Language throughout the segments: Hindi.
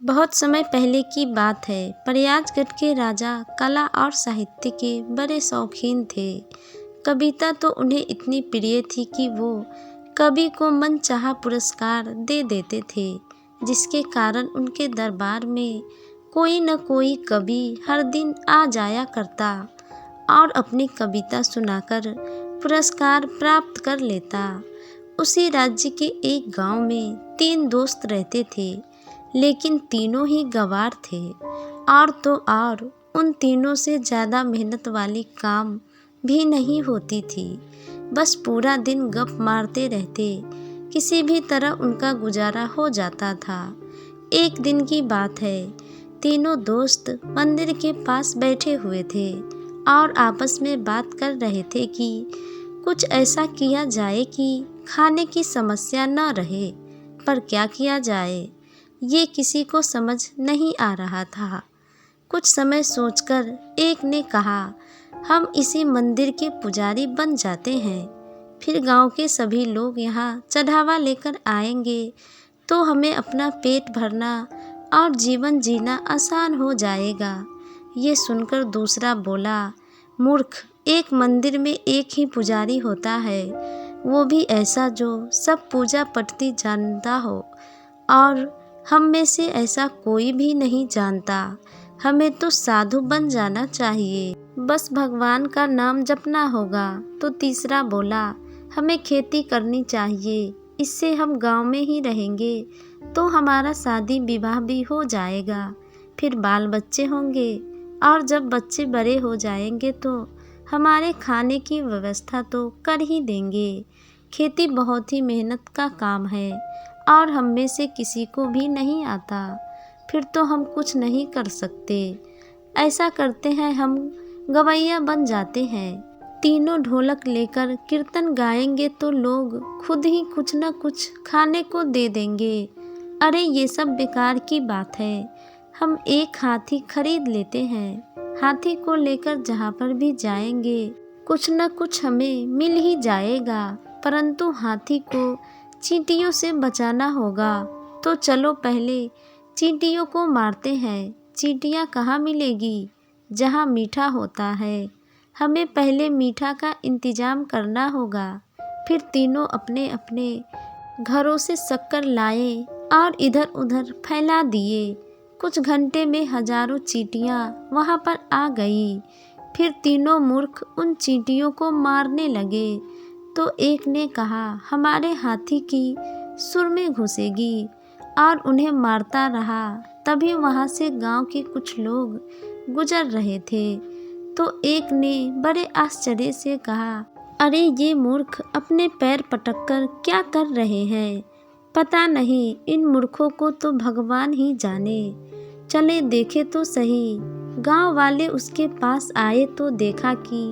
बहुत समय पहले की बात है। प्रयागराज के राजा कला और साहित्य के बड़े शौकीन थे। कविता तो उन्हें इतनी प्रिय थी कि वो कवि को मनचाहा पुरस्कार दे देते थे, जिसके कारण उनके दरबार में कोई न कोई कवि हर दिन आ जाया करता और अपनी कविता सुनाकर पुरस्कार प्राप्त कर लेता। उसी राज्य के एक गांव में 3 दोस्त रहते थे, लेकिन तीनों ही गँवार थे। और तो और उन तीनों से ज़्यादा मेहनत वाली काम भी नहीं होती थी। बस पूरा दिन गप मारते रहते, किसी भी तरह उनका गुजारा हो जाता था। एक दिन की बात है, तीनों दोस्त मंदिर के पास बैठे हुए थे और आपस में बात कर रहे थे कि कुछ ऐसा किया जाए कि खाने की समस्या न रहे। पर क्या किया जाए, ये किसी को समझ नहीं आ रहा था। कुछ समय सोचकर एक ने कहा, हम इसी मंदिर के पुजारी बन जाते हैं। फिर गांव के सभी लोग यहाँ चढ़ावा लेकर आएंगे तो हमें अपना पेट भरना और जीवन जीना आसान हो जाएगा। ये सुनकर दूसरा बोला, मूर्ख, एक मंदिर में एक ही पुजारी होता है, वो भी ऐसा जो सब पूजा पद्धति जानता हो, और हम में से ऐसा कोई भी नहीं जानता। हमें तो साधु बन जाना चाहिए, बस भगवान का नाम जपना होगा। तो तीसरा बोला, हमें खेती करनी चाहिए, इससे हम गांव में ही रहेंगे तो हमारा शादी विवाह भी हो जाएगा, फिर बाल बच्चे होंगे और जब बच्चे बड़े हो जाएंगे तो हमारे खाने की व्यवस्था तो कर ही देंगे। खेती बहुत ही मेहनत का काम है और हम में से किसी को भी नहीं आता, फिर तो हम कुछ नहीं कर सकते। ऐसा करते हैं, हम गवैया बन जाते हैं। तीनों ढोलक लेकर कीर्तन गाएंगे तो लोग खुद ही कुछ न कुछ खाने को दे देंगे। अरे ये सब बेकार की बात है, हम एक हाथी खरीद लेते हैं। हाथी को लेकर जहाँ पर भी जाएंगे कुछ न कुछ हमें मिल ही जाएगा, परंतु हाथी को चींटियों से बचाना होगा। तो चलो पहले चींटियों को मारते हैं। चींटियाँ कहाँ मिलेगी? जहाँ मीठा होता है। हमें पहले मीठा का इंतजाम करना होगा। फिर तीनों अपने अपने घरों से शक्कर लाए और इधर उधर फैला दिए। कुछ घंटे में हजारों चींटियाँ वहाँ पर आ गई। फिर तीनों मूर्ख उन चींटियों को मारने लगे। तो एक ने कहा, हमारे हाथी की सुर में घुसेगी, और उन्हें मारता रहा। तभी वहाँ से गांव के कुछ लोग गुजर रहे थे। तो एक ने बड़े आश्चर्य से कहा, अरे ये मूर्ख अपने पैर पटककर क्या कर रहे हैं? पता नहीं, इन मूर्खों को तो भगवान ही जाने। चले देखे तो सही। गांव वाले उसके पास आए तो देखा कि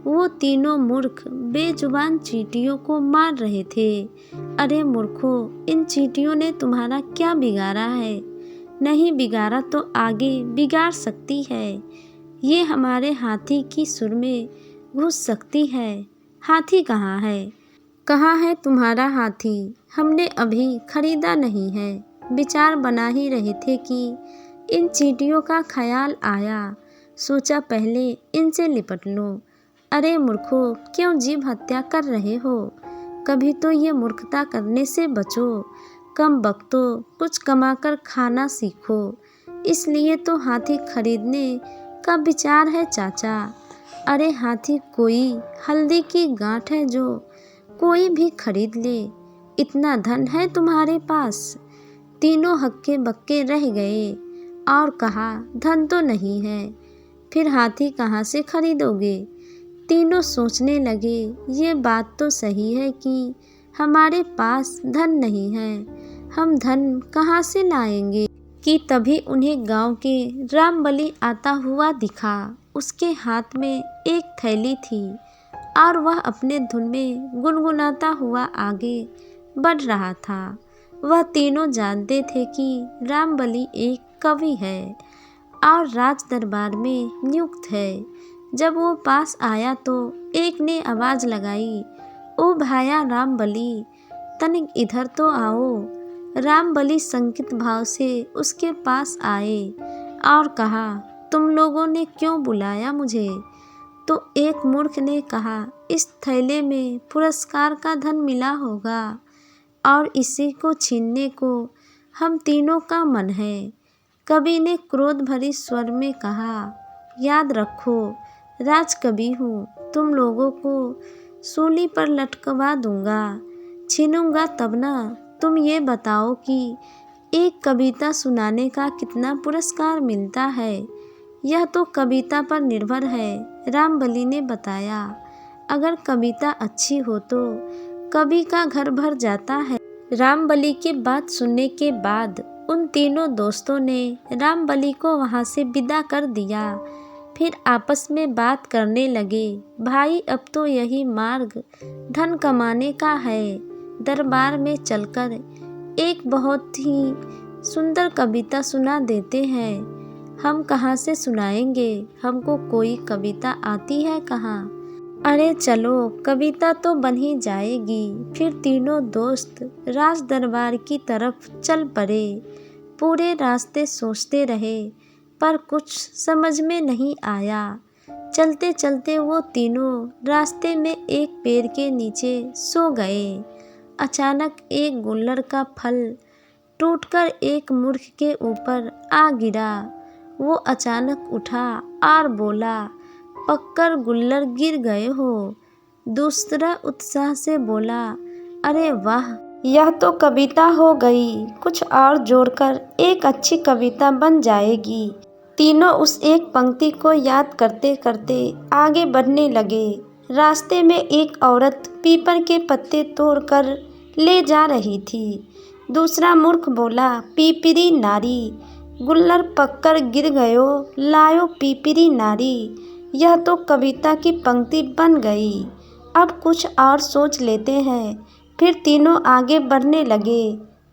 वो तीनों मूर्ख बेजुबान चींटियों को मार रहे थे। अरे मूर्खों, इन चींटियों ने तुम्हारा क्या बिगाड़ा है? नहीं बिगाड़ा तो आगे बिगाड़ सकती है। ये हमारे हाथी की सुर में घुस सकती है। हाथी कहाँ है? कहाँ है तुम्हारा हाथी? हमने अभी खरीदा नहीं है। विचार बना ही रहे थे कि इन चींटियों का ख्याल आया। सोचा पहले इनसे लिपट लो। अरे मूर्खों, क्यों जीव हत्या कर रहे हो? कभी तो ये मूर्खता करने से बचो। कम वक्तों, कुछ कमाकर खाना सीखो। इसलिए तो हाथी खरीदने का विचार है चाचा। अरे हाथी कोई हल्दी की गांठ है जो कोई भी खरीद ले। इतना धन है तुम्हारे पास? तीनों हक्के बक्के रह गए और कहा, धन तो नहीं है, फिर हाथी कहाँ से खरीदोगे? तीनों सोचने लगे, ये बात तो सही है कि हमारे पास धन नहीं है, हम धन कहाँ से लाएंगे? कि तभी उन्हें गांव के रामबली आता हुआ दिखा। उसके हाथ में एक थैली थी और वह अपने धुन में गुनगुनाता हुआ आगे बढ़ रहा था। वह तीनों जानते थे कि रामबली एक कवि है और राज दरबार में नियुक्त है। जब वो पास आया तो एक ने आवाज़ लगाई, ओ भाया रामबली, तनिक इधर तो आओ। रामबलि शंकित भाव से उसके पास आए और कहा, तुम लोगों ने क्यों बुलाया मुझे? तो एक मूर्ख ने कहा, इस थैले में पुरस्कार का धन मिला होगा और इसी को छीनने को हम तीनों का मन है। कवि ने क्रोध भरी स्वर में कहा, याद रखो, राजकवि हूँ, तुम लोगों को सूली पर लटकवा दूंगा, छीनूंगा तब ना। तुम ये बताओ कि एक कविता सुनाने का कितना पुरस्कार मिलता है? यह तो कविता पर निर्भर है, रामबलि ने बताया। अगर कविता अच्छी हो तो कवि का घर भर जाता है। रामबलि की बात सुनने के बाद उन तीनों दोस्तों ने रामबलि को वहाँ से विदा कर दिया। फिर आपस में बात करने लगे, भाई अब तो यही मार्ग धन कमाने का है। दरबार में चलकर एक बहुत ही सुंदर कविता सुना देते हैं। हम कहाँ से सुनाएंगे? हमको कोई कविता आती है कहाँ? अरे चलो, कविता तो बन ही जाएगी। फिर तीनों दोस्त राज दरबार की तरफ चल पड़े। पूरे रास्ते सोचते रहे पर कुछ समझ में नहीं आया। चलते चलते वो तीनों रास्ते में एक पेड़ के नीचे सो गए। अचानक एक गुल्लर का फल टूटकर एक मूर्ख के ऊपर आ गिरा। वो अचानक उठा और बोला, पककर गुल्लर गिर गए हो। दूसरा उत्साह से बोला, अरे वाह, यह तो कविता हो गई, कुछ और जोड़कर एक अच्छी कविता बन जाएगी। तीनों उस एक पंक्ति को याद करते करते आगे बढ़ने लगे। रास्ते में एक औरत पीपल के पत्ते तोड़कर ले जा रही थी। दूसरा मूर्ख बोला, पीपरी नारी, गुल्लर पककर गिर गयो, लायो पीपरी नारी। यह तो कविता की पंक्ति बन गई। अब कुछ और सोच लेते हैं। फिर तीनों आगे बढ़ने लगे।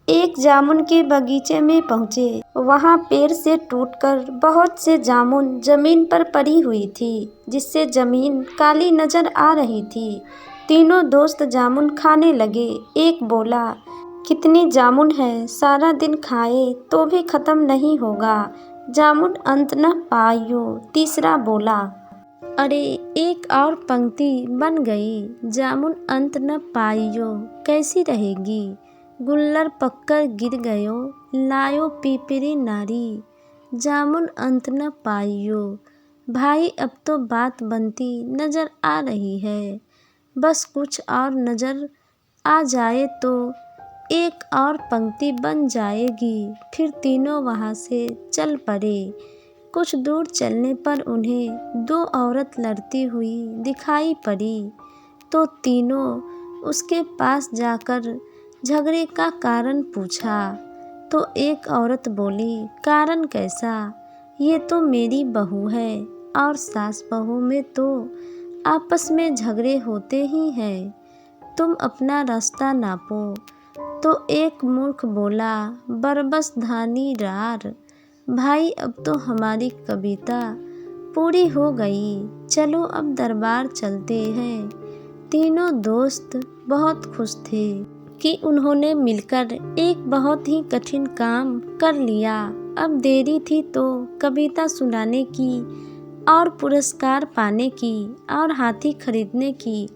एक जामुन के बगीचे में पहुँचे। वहाँ पेड़ से टूटकर बहुत से जामुन जमीन पर पड़ी हुई थी, जिससे जमीन काली नजर आ रही थी। तीनों दोस्त जामुन खाने लगे। एक बोला, कितनी जामुन है, सारा दिन खाए तो भी खत्म नहीं होगा, जामुन अंत न पाइयो। तीसरा बोला, अरे एक और पंक्ति बन गई, जामुन अंत न पाइयो कैसी रहेगी, गुल्लर पककर गिर गयो, लायो पीपरी नारी, जामुन अंत न पाइयो। भाई अब तो बात बनती नजर आ रही है। बस कुछ और नजर आ जाए तो एक और पंक्ति बन जाएगी। फिर तीनों वहाँ से चल पड़े। कुछ दूर चलने पर उन्हें दो औरत लड़ती हुई दिखाई पड़ी। तो तीनों उसके पास जाकर झगड़े का कारण पूछा। तो एक औरत बोली, कारण कैसा? ये तो मेरी बहू है और सास बहू में तो आपस में झगड़े होते ही हैं। तुम अपना रास्ता नापो। तो एक मूर्ख बोला, बरबस धानी रार। भाई अब तो हमारी कविता पूरी हो गई, चलो अब दरबार चलते हैं। तीनों दोस्त बहुत खुश थे कि उन्होंने मिलकर एक बहुत ही कठिन काम कर लिया। अब देरी थी तो कविता सुनाने की और पुरस्कार पाने की और हाथी खरीदने की।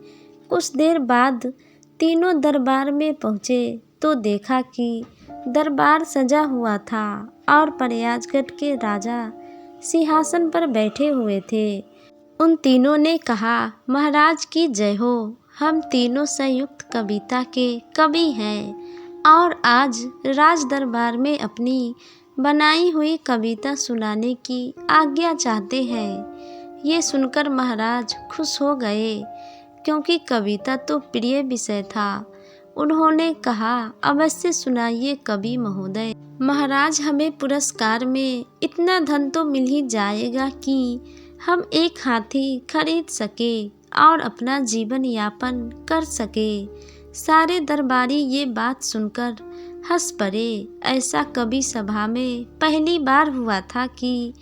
कुछ देर बाद तीनों दरबार में पहुँचे तो देखा कि दरबार सजा हुआ था और प्रयागराज के राजा सिंहासन पर बैठे हुए थे। उन तीनों ने कहा, महाराज की जय हो, हम तीनों संयुक्त कविता के कवि हैं और आज राज दरबार में अपनी बनाई हुई कविता सुनाने की आज्ञा चाहते हैं। ये सुनकर महाराज खुश हो गए क्योंकि कविता तो प्रिय विषय था। उन्होंने कहा, अवश्य सुनाइए कवि महोदय। महाराज, हमें पुरस्कार में इतना धन तो मिल ही जाएगा कि हम एक हाथी खरीद सके और अपना जीवन यापन कर सके। सारे दरबारी ये बात सुनकर हंस पड़े। ऐसा कवि सभा में पहली बार हुआ था कि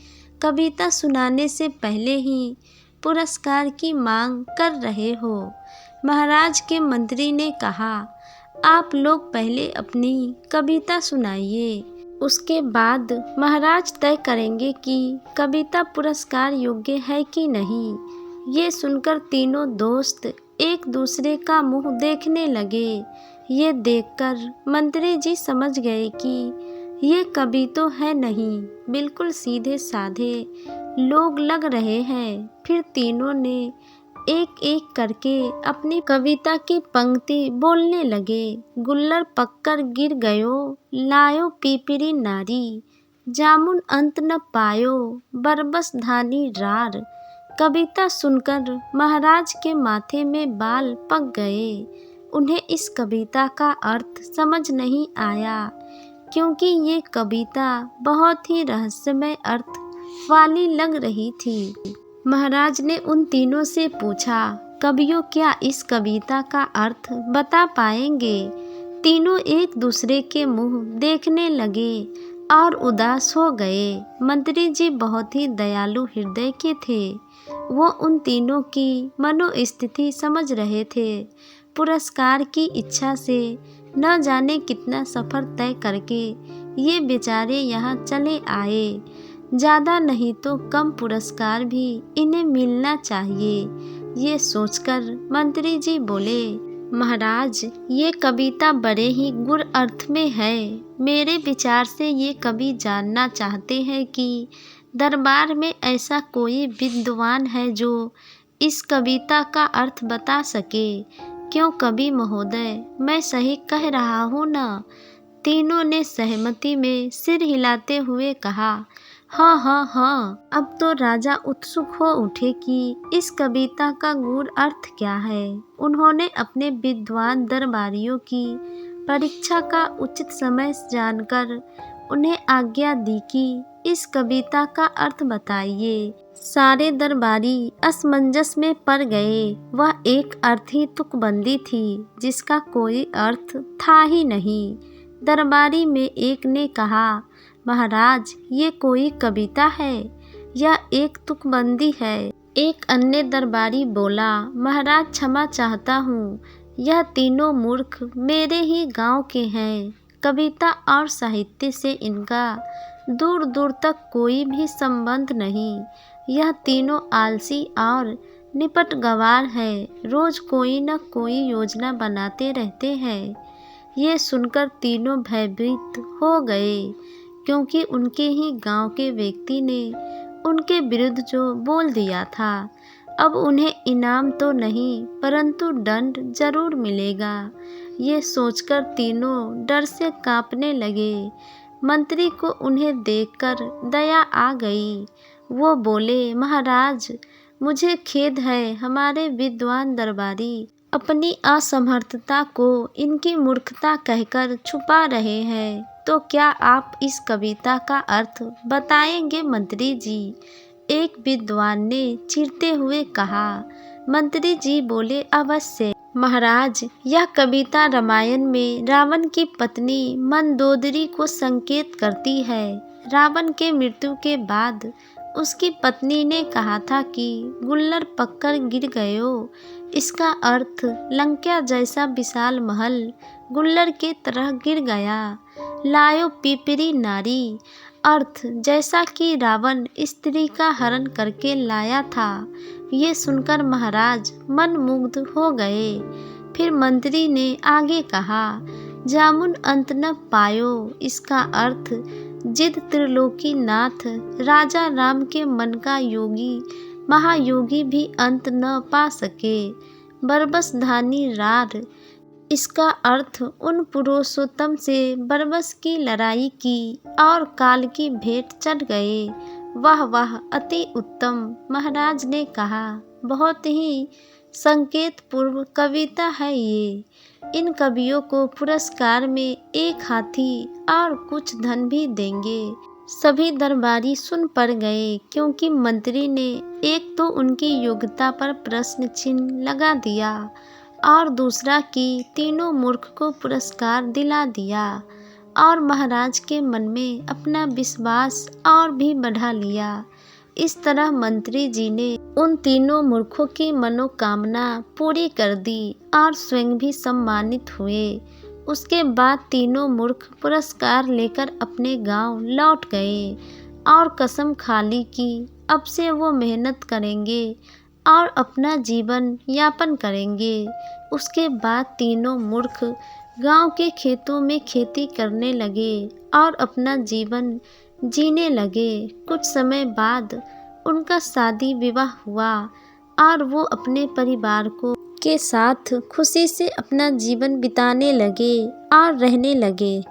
कविता सुनाने से पहले ही पुरस्कार की मांग कर रहे हो। महाराज के मंत्री ने कहा, आप लोग पहले अपनी कविता सुनाइए, उसके बाद महाराज तय करेंगे कि कविता पुरस्कार योग्य है कि नहीं। ये सुनकर तीनों दोस्त एक दूसरे का मुंह देखने लगे। ये देखकर मंत्री जी समझ गए कि ये कवि तो है नहीं, बिल्कुल सीधे साधे लोग लग रहे हैं। फिर तीनों ने एक एक करके अपनी कविता की पंक्ति बोलने लगे। गुल्लर पककर गिर गयो, लायो पीपरी नारी, जामुन अंत न पायो, बरबस धानी रार। कविता सुनकर महाराज के माथे में बाल पक गए। उन्हें इस कविता का अर्थ समझ नहीं आया, क्योंकि ये कविता बहुत ही रहस्यमय अर्थ वाली लग रही थी। महाराज ने उन तीनों से पूछा, कवियों क्या इस कविता का अर्थ बता पाएंगे? तीनों एक दूसरे के मुंह देखने लगे और उदास हो गए। मंत्री जी बहुत ही दयालु हृदय के थे। वो उन तीनों की मनोस्थिति समझ रहे थे। पुरस्कार की इच्छा से न जाने कितना सफ़र तय करके ये बेचारे यहाँ चले आए। ज़्यादा नहीं तो कम पुरस्कार भी इन्हें मिलना चाहिए। ये सोचकर मंत्री जी बोले, महाराज ये कविता बड़े ही गूढ़ अर्थ में है। मेरे विचार से ये कवि जानना चाहते हैं कि दरबार में ऐसा कोई विद्वान है जो इस कविता का अर्थ बता सके। क्यों कवि महोदय, मैं सही कह रहा हूँ ना? तीनों ने सहमति में सिर हिलाते हुए कहा, हाँ हाँ हाँ। अब तो राजा उत्सुक हो उठे कि इस कविता का गूढ़ अर्थ क्या है। उन्होंने अपने विद्वान दरबारियों की परीक्षा का उचित समय जानकर उन्हें आज्ञा दी कि इस कविता का अर्थ बताइए। सारे दरबारी असमंजस में पड़ गए। वह एक अर्थी तुकबंदी थी जिसका कोई अर्थ था ही नहीं। दरबारी में एक ने कहा, महाराज ये कोई कविता है या एक तुकबंदी है? एक अन्य दरबारी बोला, महाराज क्षमा चाहता हूँ, यह तीनों मूर्ख मेरे ही गांव के हैं। कविता और साहित्य से इनका दूर दूर तक कोई भी संबंध नहीं। यह तीनों आलसी और निपट गंवार है, रोज कोई न कोई योजना बनाते रहते हैं। ये सुनकर तीनों भयभीत हो गए, क्योंकि उनके ही गांव के व्यक्ति ने उनके विरुद्ध जो बोल दिया था। अब उन्हें इनाम तो नहीं परंतु दंड जरूर मिलेगा। ये सोचकर तीनों डर से कांपने लगे। मंत्री को उन्हें देखकर दया आ गई। वो बोले, महाराज मुझे खेद है, हमारे विद्वान दरबारी अपनी असमर्थता को इनकी मूर्खता कहकर छुपा रहे हैं। तो क्या आप इस कविता का अर्थ बताएंगे मंत्री जी? एक विद्वान ने चिढ़ते हुए कहा। मंत्री जी बोले, अवश्य महाराज। यह कविता रामायण में रावण की पत्नी मंदोदरी को संकेत करती है। रावण के मृत्यु के बाद उसकी पत्नी ने कहा था कि गुल्लर पककर गिर गयो। इसका अर्थ लंका जैसा विशाल महल गुल्लर के तरह गिर गया। लायो पीपरी नारी, अर्थ जैसा कि रावण स्त्री का हरण करके लाया था। ये सुनकर महाराज मंत्रमुग्ध हो गए। फिर मंत्री ने आगे कहा, जामुन अंत न पायो, इसका अर्थ जिद त्रिलोकी नाथ राजा राम के मन का योगी महायोगी भी अंत न पा सके। बरबस धानी रार, इसका अर्थ उन पुरुषोत्तम से बरबस की लड़ाई की और काल की भेंट चढ़ गए। वाह वाह, अति उत्तम। महाराज ने कहा, बहुत ही संकेत पूर्व कविता है ये। इन कवियों को पुरस्कार में एक हाथी और कुछ धन भी देंगे। सभी दरबारी सुन पड़ गए, क्योंकि मंत्री ने एक तो उनकी योग्यता पर प्रश्न चिन्ह लगा दिया और दूसरा कि तीनों मूर्ख को पुरस्कार दिला दिया और महाराज के मन में अपना विश्वास और भी बढ़ा लिया। इस तरह मंत्री जी ने उन तीनों मूर्खों की मनोकामना पूरी कर दी और स्वयं भी सम्मानित हुए। उसके बाद तीनों मूर्ख पुरस्कार लेकर अपने गांव लौट गए और कसम खा ली कि अब से वो मेहनत करेंगे और अपना जीवन यापन करेंगे। उसके बाद तीनों मूर्ख गांव के खेतों में खेती करने लगे और अपना जीवन जीने लगे। कुछ समय बाद उनका शादी विवाह हुआ और वो अपने परिवार के साथ खुशी से अपना जीवन बिताने लगे और रहने लगे।